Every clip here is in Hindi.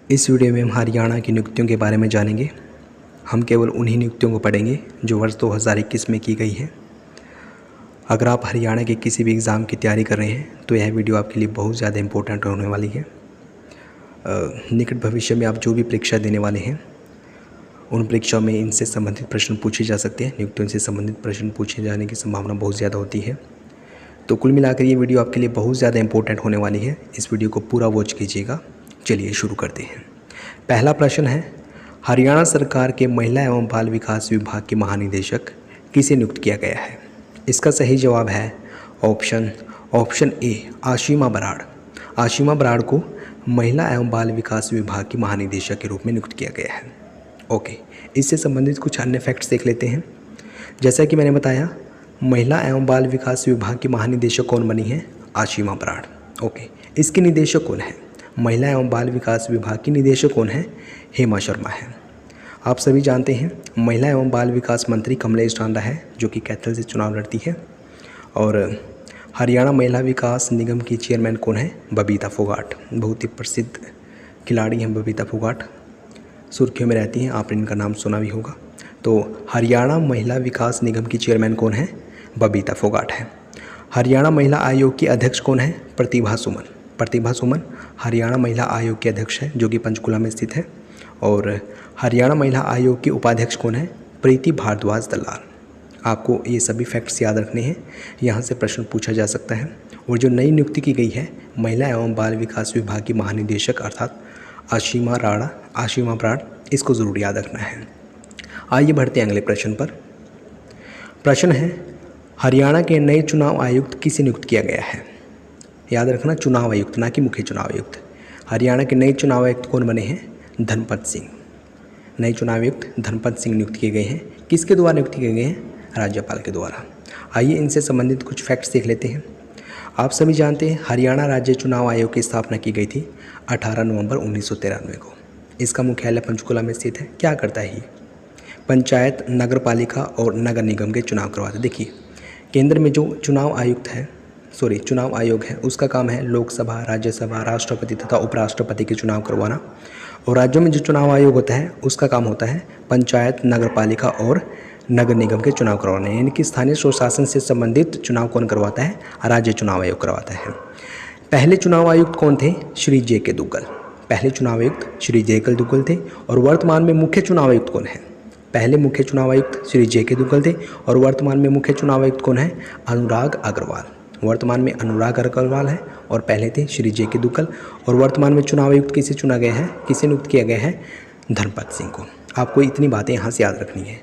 इस वीडियो में हम हरियाणा की नियुक्तियों के बारे में जानेंगे। हम केवल उन्हीं नियुक्तियों को पढ़ेंगे जो वर्ष 2021 में की गई हैं। अगर आप हरियाणा के किसी भी एग्ज़ाम की तैयारी कर रहे हैं तो यह वीडियो आपके लिए बहुत ज़्यादा इम्पोर्टेंट होने वाली है। निकट भविष्य में आप जो भी परीक्षा देने वाले हैं उन परीक्षाओं में इनसे संबंधित प्रश्न पूछे जा सकते हैं। नियुक्तियों से संबंधित प्रश्न पूछे जाने की संभावना बहुत ज़्यादा होती है। तो कुल मिलाकर ये वीडियो आपके लिए बहुत ज़्यादा इम्पोर्टेंट होने वाली है। इस वीडियो को पूरा वॉच कीजिएगा। चलिए शुरू करते हैं। पहला प्रश्न है, हरियाणा सरकार के महिला एवं बाल विकास विभाग के महानिदेशक किसे नियुक्त किया गया है? इसका सही जवाब है ऑप्शन ए आशिमा बराड़। आशिमा बराड़ को महिला एवं बाल विकास विभाग की महानिदेशक के रूप में नियुक्त किया गया है। ओके, इससे संबंधित कुछ अन्य फैक्ट्स देख लेते हैं। जैसा कि मैंने बताया, महिला एवं बाल विकास विभाग की महानिदेशक कौन बनी है? आशिमा बराड़। ओके, इसके निदेशक कौन है? महिला एवं बाल विकास विभाग की निदेशक कौन है? हेमा शर्मा है। आप सभी जानते हैं महिला एवं बाल विकास मंत्री कमलेश ढांडा है, जो कि कैथल से चुनाव लड़ती है। और हरियाणा महिला विकास निगम की चेयरमैन कौन है? बबीता फोगाट। बहुत ही प्रसिद्ध खिलाड़ी हैं बबीता फोगाट, सुर्खियों में रहती हैं, आपने इनका नाम सुना भी होगा। तो हरियाणा महिला विकास निगम की चेयरमैन कौन है? बबीता फोगाट है। हरियाणा महिला आयोग की अध्यक्ष कौन है? प्रतिभा सुमन। प्रतिभा सुमन हरियाणा महिला आयोग के अध्यक्ष है, जो कि पंचकुला में स्थित है। और हरियाणा महिला आयोग के उपाध्यक्ष कौन है? प्रीति भारद्वाज दलाल। आपको ये सभी फैक्ट्स याद रखने हैं, यहाँ से प्रश्न पूछा जा सकता है। और जो नई नियुक्ति की गई है महिला एवं बाल विकास विभाग की महानिदेशक अर्थात आशिमा बराड़, इसको ज़रूर याद रखना है। आइए बढ़ते हैं अगले प्रश्न पर। प्रश्न है, हरियाणा के नए चुनाव आयुक्त किसे नियुक्त किया गया है? याद रखना, चुनाव आयुक्त, ना कि मुख्य चुनाव आयुक्त। हरियाणा के नए चुनाव आयुक्त कौन बने हैं? धनपत सिंह। नए चुनाव आयुक्त धनपत सिंह नियुक्त किए गए हैं। किसके द्वारा नियुक्त किए गए हैं? राज्यपाल के द्वारा। आइए इनसे संबंधित कुछ फैक्ट्स देख लेते हैं। आप सभी जानते हैं हरियाणा राज्य चुनाव आयोग की स्थापना की गई थी 18 नवंबर 1993 को। इसका मुख्यालय पंचकुला में स्थित है। क्या करता है ये? पंचायत, नगर पालिका और नगर निगम के चुनाव करवाते हैं। देखिए, केंद्र में जो चुनाव आयोग है उसका काम है लोकसभा, राज्यसभा, राष्ट्रपति तथा उपराष्ट्रपति के चुनाव करवाना। और राज्यों में जो चुनाव आयोग होता है उसका काम होता है पंचायत, नगर पालिका और नगर निगम के चुनाव करवाने। यानी कि स्थानीय स्वशासन से संबंधित चुनाव कौन करवाता है? राज्य चुनाव आयोग करवाता है। पहले चुनाव आयुक्त कौन थे? श्री जे.के. दुग्गल। पहले चुनाव आयुक्त श्री जे.के. दुग्गल थे। और वर्तमान में मुख्य चुनाव आयुक्त कौन है? पहले मुख्य चुनाव आयुक्त श्री जे.के. दुग्गल थे। और वर्तमान में मुख्य चुनाव आयुक्त कौन है? अनुराग अग्रवाल। वर्तमान में अनुराग अग्रवाल है और पहले थे श्री जे.के. दुग्गल। और वर्तमान में चुनाव आयुक्त किसे चुना गया है? किसे नियुक्त किया गया है? धनपत सिंह को। आपको इतनी बातें यहाँ से याद रखनी है।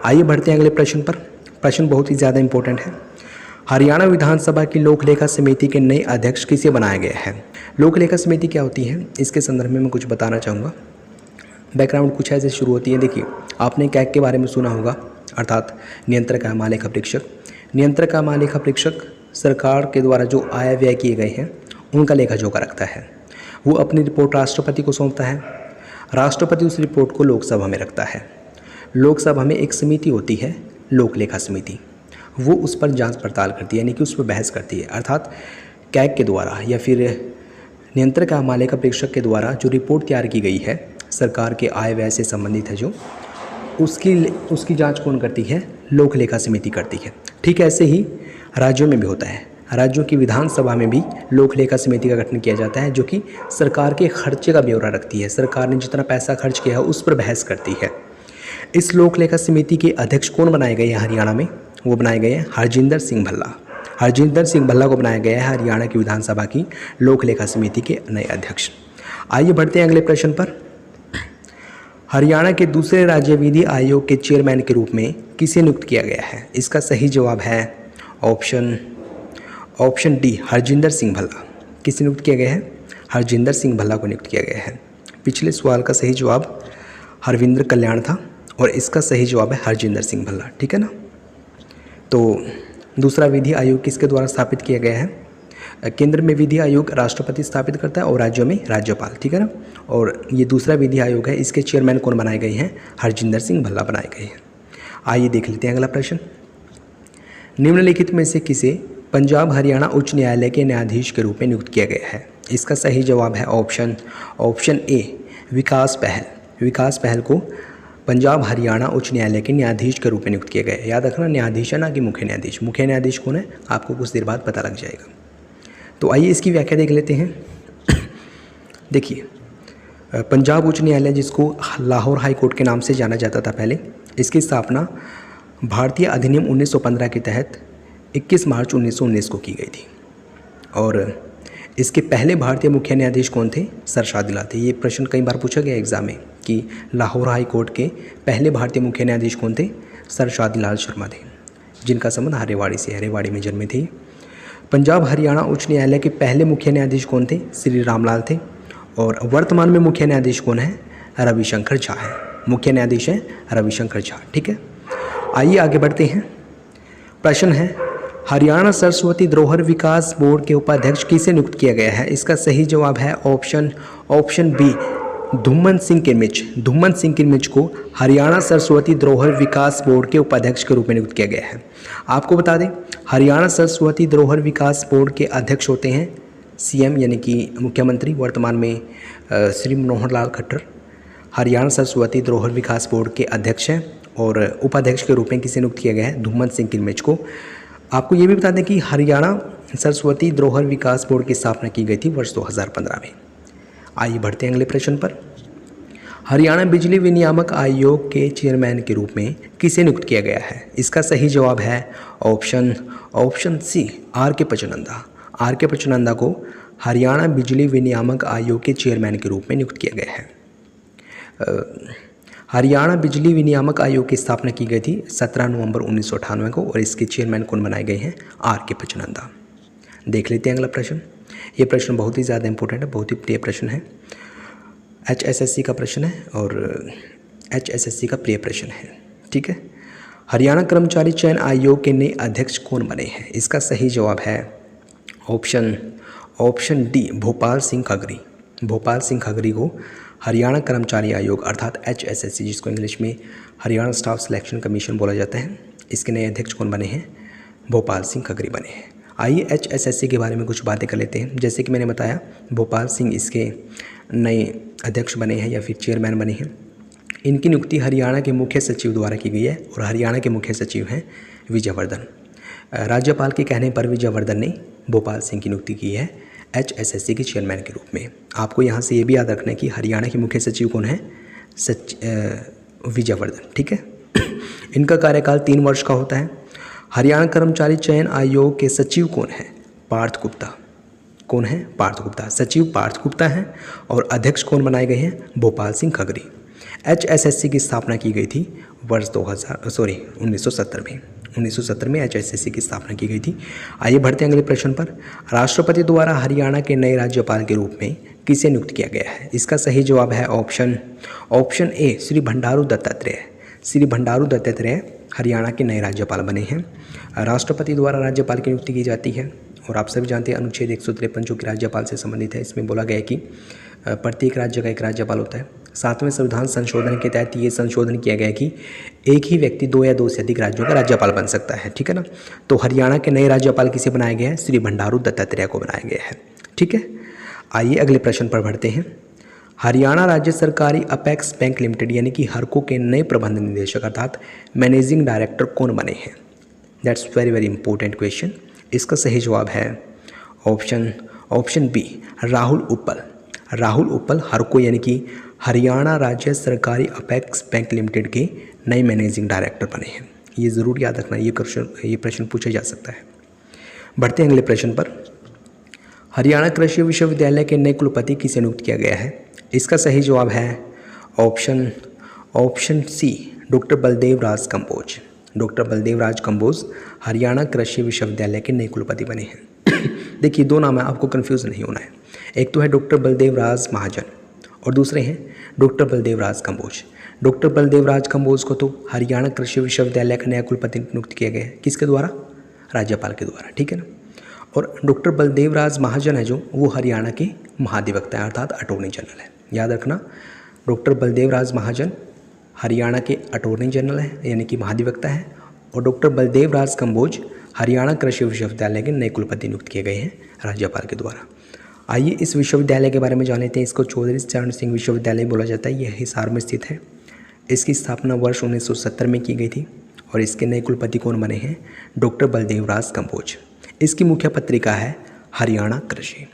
आइए बढ़ते हैं अगले प्रश्न पर। प्रश्न बहुत ही ज़्यादा इंपॉर्टेंट है। हरियाणा विधानसभा की लोक लेखा समिति के नए अध्यक्ष किसे बनाया गया है? लोक लेखा समिति क्या होती है, इसके संदर्भ में मैं कुछ बताना चाहूँगा। बैकग्राउंड कुछ ऐसे शुरू होती है। देखिए, आपने कैग के बारे में सुना होगा, अर्थात नियंत्रक एवं महालेखा परीक्षक। नियंत्रक एवं महालेखा परीक्षक सरकार के द्वारा जो आय व्यय किए गए हैं उनका लेखा जोखा रखता है। वो अपनी रिपोर्ट राष्ट्रपति को सौंपता है। राष्ट्रपति उस रिपोर्ट को लोकसभा में रखता है। लोकसभा में एक समिति होती है, लोक लेखा समिति। वो उस पर जांच पड़ताल करती है, यानी कि उस पर बहस करती है। अर्थात कैग के द्वारा या फिर नियंत्रक एवं महालेखा परीक्षक के द्वारा जो रिपोर्ट तैयार की गई है सरकार के आय व्यय से संबंधित है जो, उसकी जांच कौन करती है? लोक लेखा समिति करती है। ठीक ऐसे ही राज्यों में भी होता है। राज्यों की विधानसभा में भी लोक लेखा समिति का गठन किया जाता है, जो कि सरकार के खर्चे का ब्यौरा रखती है। सरकार ने जितना पैसा खर्च किया है उस पर बहस करती है। इस लोक लेखा समिति के अध्यक्ष कौन बनाए गए हैं हरियाणा में? वो बनाए गए हैं हरजिंदर सिंह भल्ला। हरजिंदर सिंह भल्ला को बनाया गया है हरियाणा की विधानसभा की लोक लेखा समिति के नए अध्यक्ष। आइए बढ़ते हैं अगले प्रश्न पर। हरियाणा के दूसरे राज्य विधि आयोग के चेयरमैन के रूप में किसे नियुक्त किया गया है? इसका सही जवाब है ऑप्शन डी हरजिंदर सिंह भल्ला। किसे नियुक्त किया गया है? हरजिंदर सिंह भल्ला को नियुक्त किया गया है। पिछले सवाल का सही जवाब हरविंद्र कल्याण था और इसका सही जवाब है हरजिंदर सिंह भल्ला। ठीक है ना? तो दूसरा विधि आयोग किसके द्वारा स्थापित किया गया है? केंद्र में विधि आयोग राष्ट्रपति स्थापित करता है और राज्यों में राज्यपाल। ठीक है ना? और ये दूसरा विधि आयोग है, इसके चेयरमैन कौन बनाए गए हैं? हरजिंदर सिंह भल्ला बनाए गए हैं। आइए देख लेते हैं अगला प्रश्न। निम्नलिखित में से किसे पंजाब हरियाणा उच्च न्यायालय के न्यायाधीश के रूप में नियुक्त किया गया है? इसका सही जवाब है ऑप्शन ए विकास पहल को पंजाब हरियाणा उच्च न्यायालय के न्यायाधीश के रूप में नियुक्त किया गया। याद रखना न्यायाधीश है ना कि मुख्य न्यायाधीश। मुख्य न्यायाधीश कौन है आपको कुछ देर बाद पता लग जाएगा। तो आइए इसकी व्याख्या देख लेते हैं। देखिए, पंजाब उच्च न्यायालय जिसको लाहौर हाई कोर्ट के नाम से जाना जाता था पहले, इसकी स्थापना भारतीय अधिनियम 1915 के तहत 21 मार्च 1919 को की गई थी। और इसके पहले भारतीय मुख्य न्यायाधीश कौन थे? सर शादिलाल थे। ये प्रश्न कई बार पूछा गया एग्जाम में कि लाहौर हाई कोर्ट के पहले भारतीय मुख्य न्यायाधीश कौन थे? सर शादिलाल शर्मा थे, जिनका संबंध हरेवाड़ी से, हरेवाड़ी में जन्मे थे। पंजाब हरियाणा उच्च न्यायालय के पहले मुख्य न्यायाधीश कौन थे? श्री रामलाल थे। और वर्तमान में मुख्य न्यायाधीश कौन है? रविशंकर झा है। मुख्य न्यायाधीश है रविशंकर झा। ठीक है, आइए आगे बढ़ते हैं। प्रश्न है, हरियाणा सरस्वती धरोहर विकास बोर्ड के उपाध्यक्ष किसे नियुक्त किया गया है? इसका सही जवाब है ऑप्शन बी, धुम्मन सिंह किरमिच। धुम्मन सिंह किरमिच को हरियाणा सरस्वती धरोहर विकास बोर्ड के उपाध्यक्ष के रूप में नियुक्त किया गया है। आपको बता दें, हरियाणा सरस्वती धरोहर विकास बोर्ड के अध्यक्ष होते हैं सीएम यानी कि मुख्यमंत्री, वर्तमान में श्री मनोहर लाल खट्टर हरियाणा सरस्वती धरोहर विकास बोर्ड के अध्यक्ष हैं। और उपाध्यक्ष के रूप में किसे नियुक्त किया गया है? धुम्मन सिंह किरमिच को। आपको ये भी बता दें कि हरियाणा सरस्वती धरोहर विकास बोर्ड की स्थापना की गई थी वर्ष 2015 में। आइए बढ़ते हैं अगले प्रश्न पर। हरियाणा बिजली विनियामक आयोग के चेयरमैन के रूप में किसे नियुक्त किया गया है? इसका सही जवाब है ऑप्शन सी, आर के पचनंदा। आर के पचनंदा को हरियाणा बिजली विनियामक आयोग के चेयरमैन के रूप में नियुक्त किया गया है। हरियाणा बिजली विनियामक आयोग की स्थापना की गई थी 17 नवंबर 1998 को और इसके चेयरमैन कौन बनाए गए हैं? आर के पचनंदा। देख लेते हैं अगला प्रश्न। ये प्रश्न बहुत ही ज़्यादा इंपॉर्टेंट है, बहुत ही प्रिय प्रश्न है। HSSC का प्रश्न है और HSSC का प्रिय प्रश्न है। ठीक है, हरियाणा कर्मचारी चयन आयोग के नए अध्यक्ष कौन बने हैं? इसका सही जवाब है ऑप्शन डी, भोपाल सिंह खगरी। भोपाल सिंह खगरी को हरियाणा कर्मचारी आयोग अर्थात HSSC, जिसको इंग्लिश में हरियाणा स्टाफ सिलेक्शन कमीशन बोला जाता है, इसके नए अध्यक्ष कौन बने हैं? भोपाल सिंह खगरी बने हैं। आइए HSSC के बारे में कुछ बातें कर लेते हैं। जैसे कि मैंने बताया, भोपाल सिंह इसके नए अध्यक्ष बने हैं या फिर चेयरमैन बने हैं। इनकी नियुक्ति हरियाणा के मुख्य सचिव द्वारा की गई है और हरियाणा के मुख्य सचिव हैं विजयवर्धन। राज्यपाल के कहने पर विजयवर्धन ने भोपाल सिंह की नियुक्ति की है HSSC के चेयरमैन के रूप में। आपको यहाँ से ये भी याद रखना है कि हरियाणा के मुख्य सचिव कौन है? विजयवर्धन। ठीक है, इनका कार्यकाल 3 वर्ष का होता है। हरियाणा कर्मचारी चयन आयोग के सचिव कौन है? पार्थ गुप्ता। कौन है? पार्थ गुप्ता। सचिव पार्थ गुप्ता हैं और अध्यक्ष कौन बनाए गए हैं? भोपाल सिंह खगरी। HSSC की स्थापना की गई थी वर्ष 1970 में HSSC की स्थापना की गई थी। आइए बढ़ते हैं अगले प्रश्न पर। राष्ट्रपति द्वारा हरियाणा के नए राज्यपाल के रूप में किसे नियुक्त किया गया है? इसका सही जवाब है ऑप्शन ए, श्री बंडारू दत्तात्रेय। श्री बंडारू दत्तात्रेय हरियाणा के नए राज्यपाल बने हैं। राष्ट्रपति द्वारा राज्यपाल की नियुक्ति की जाती है और आप सभी जानते हैं अनुच्छेद 153 जो कि राज्यपाल से संबंधित है, इसमें बोला गया है कि प्रत्येक राज्य का एक राज्यपाल होता है। 7वें संविधान संशोधन के तहत ये संशोधन किया गया है कि एक ही व्यक्ति 2 या 2 से अधिक राज्यों का राज्यपाल बन सकता है। ठीक है ना, तो हरियाणा के नए राज्यपाल किसे बनाया गया है? श्री बंडारू दत्तात्रेय को बनाया गया है। ठीक है, आइए अगले प्रश्न पर बढ़ते हैं। हरियाणा राज्य सरकारी अपेक्स बैंक लिमिटेड यानी कि हरको के नए प्रबंध निदेशक अर्थात मैनेजिंग डायरेक्टर कौन बने हैं? That's very important question. इसका सही जवाब है ऑप्शन बी, राहुल उप्पल। राहुल उप्पल हरको यानी कि हरियाणा राज्य सरकारी अपेक्स बैंक लिमिटेड के नए मैनेजिंग डायरेक्टर बने हैं। ये ज़रूर याद रखना, ये प्रश्न पूछा जा सकता है। बढ़ते हैं अगले प्रश्न पर। हरियाणा कृषि विश्वविद्यालय के नए कुलपति किसे नियुक्त किया गया है? इसका सही जवाब है ऑप्शन सी, डॉक्टर बलदेव राज कंबोज। डॉक्टर बलदेव राज कंबोज हरियाणा कृषि विश्वविद्यालय के नए कुलपति बने हैं। देखिए, 2 नाम है, आपको कन्फ्यूज़ नहीं होना है। एक तो है डॉक्टर बलदेव राज महाजन और दूसरे हैं डॉक्टर बलदेव राज कंबोज। डॉक्टर बलदेव राज कंबोज को तो हरियाणा कृषि विश्वविद्यालय का नया कुलपति नियुक्त किया गया है। किसके द्वारा? राज्यपाल के द्वारा। ठीक है ना, और डॉक्टर बलदेव राज महाजन है जो, वो हरियाणा के महाधिवक्ता है अर्थात अटॉर्नी जनरल है। याद रखना, डॉक्टर बलदेव राज महाजन हरियाणा के अटॉर्नी जनरल है यानी कि महाधिवक्ता है और डॉक्टर बलदेव राज कंबोज हरियाणा कृषि विश्वविद्यालय के नए कुलपति नियुक्त किए गए हैं राज्यपाल के द्वारा। आइए इस विश्वविद्यालय के बारे में जान लेते हैं। इसको चौधरी चरण सिंह विश्वविद्यालय बोला जाता है। यह हिसार में स्थित है। इसकी स्थापना वर्ष 1970 में की गई थी और इसके नए कुलपति कौन बने हैं? डॉक्टर बलदेव राज कंबोज। इसकी मुख्य पत्रिका है हरियाणा कृषि।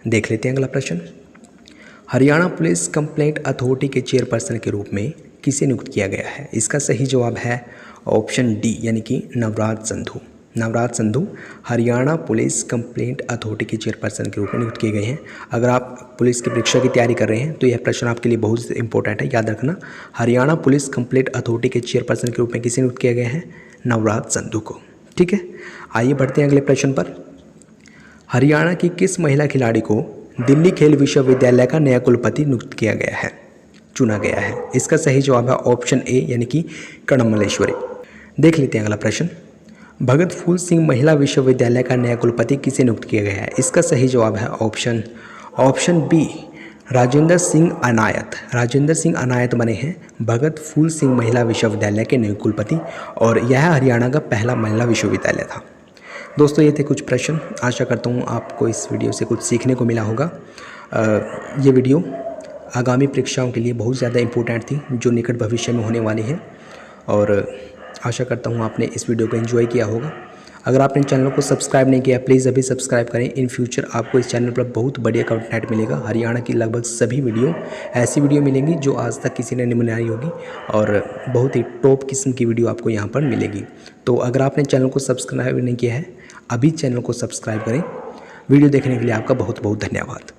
देख लेते हैं अगला प्रश्न। हरियाणा पुलिस कंप्लेंट अथॉरिटी के चेयरपर्सन के रूप में किसे नियुक्त किया गया है? इसका सही जवाब है ऑप्शन डी यानी कि Navraj Sandhu. Navraj Sandhu Haryana police complaint authority के चेयरपर्सन के रूप में नियुक्त किए गए हैं। अगर आप पुलिस की परीक्षा की तैयारी कर रहे हैं तो यह प्रश्न आपके लिए बहुत इंपॉर्टेंट है, याद रखना। हरियाणा पुलिस कंप्लेंट अथॉरिटी के चेयरपर्सन के रूप में किसे नियुक्त किया गया है? नवराज संधू को। ठीक है, आइए बढ़ते हैं अगले प्रश्न पर। हरियाणा की किस महिला खिलाड़ी को दिल्ली खेल विश्वविद्यालय का नया कुलपति नियुक्त किया गया है, चुना गया है? इसका सही जवाब है ऑप्शन ए यानी कि कणमलेश्वरी। देख लेते हैं अगला प्रश्न। भगत फूल सिंह महिला विश्वविद्यालय का नया कुलपति किसे नियुक्त किया गया है? इसका सही जवाब है ऑप्शन बी राजेंद्र सिंह अनायत। राजेंद्र सिंह अनायत बने हैं भगत फूल सिंह महिला विश्वविद्यालय के नए कुलपति और यह हरियाणा का पहला महिला विश्वविद्यालय था। दोस्तों ये थे कुछ प्रश्न। आशा करता हूँ आपको इस वीडियो से कुछ सीखने को मिला होगा। ये वीडियो आगामी परीक्षाओं के लिए बहुत ज़्यादा इम्पोर्टेंट थी जो निकट भविष्य में होने वाली है और आशा करता हूँ आपने इस वीडियो को एंजॉय किया होगा। अगर आपने चैनल को सब्सक्राइब नहीं किया प्लीज़ अभी सब्सक्राइब करें। इन फ्यूचर आपको इस चैनल पर बहुत बढ़िया कंटेंट मिलेगा। हरियाणा की लगभग सभी वीडियो ऐसी वीडियो मिलेंगी जो आज तक किसी ने नहीं बनाई होगी और बहुत ही टॉप किस्म की वीडियो आपको यहाँ पर मिलेगी। तो अगर आपने चैनल को सब्सक्राइब नहीं किया है अभी चैनल को सब्सक्राइब करें। वीडियो देखने के लिए आपका बहुत बहुत धन्यवाद।